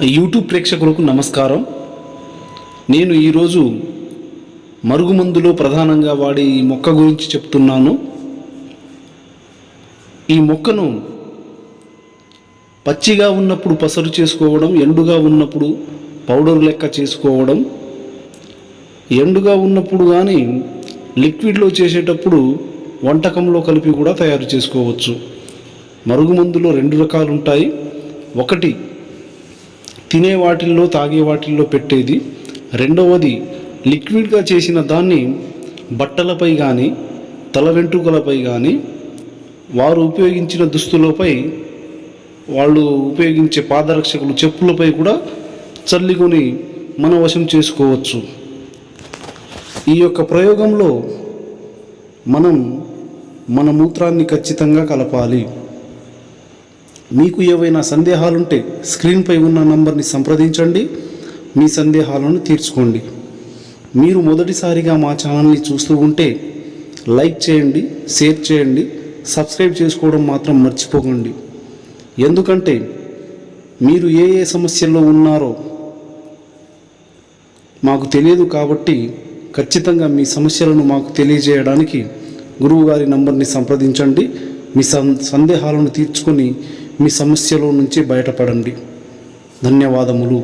YouTube ప్రేక్షకులకు నమస్కారం. నేను ఈరోజు మరుగుమందులో ప్రధానంగా వాడే ఈ మొక్క గురించి చెప్తున్నాను. ఈ మొక్కను పచ్చిగా ఉన్నప్పుడు పసరు చేసుకోవడం, ఎండుగా ఉన్నప్పుడు పౌడర్ లెక్క చేసుకోవడం, ఎండుగా ఉన్నప్పుడు కానీ లిక్విడ్లో చేసేటప్పుడు వంటకంలో కలిపి కూడా తయారు చేసుకోవచ్చు. మరుగుమందులో రెండు రకాలు ఉంటాయి. ఒకటి తినే వాటిల్లో, తాగే వాటిల్లో పెట్టేది. రెండవది లిక్విడ్గా చేసిన దాన్ని బట్టలపై కానీ, తల వెంట్రుకలపై కానీ, వారు ఉపయోగించిన దుస్తులపై, వాళ్ళు ఉపయోగించే పాదరక్షకులు, చెప్పులపై కూడా చల్లుకొని మన వశం చేసుకోవచ్చు. ఈ యొక్క ప్రయోగంలో మనం మన మూత్రాన్ని ఖచ్చితంగా కలపాలి. మీకు ఏవైనా సందేహాలుంటే స్క్రీన్పై ఉన్న నంబర్ని సంప్రదించండి, మీ సందేహాలను తీర్చుకోండి. మీరు మొదటిసారిగా మా ఛానల్ని చూస్తూ ఉంటే లైక్ చేయండి, షేర్ చేయండి, సబ్స్క్రైబ్ చేసుకోవడం మాత్రం మర్చిపోకండి. ఎందుకంటే మీరు ఏ సమస్యల్లో ఉన్నారో మాకు తెలియదు కాబట్టి ఖచ్చితంగా మీ సమస్యలను మాకు తెలియజేయడానికి గురువుగారి నంబర్ని సంప్రదించండి. మీ సందేహాలను తీర్చుకొని మీ సమస్యలో నుంచి బయటపడండి. ధన్యవాదములు.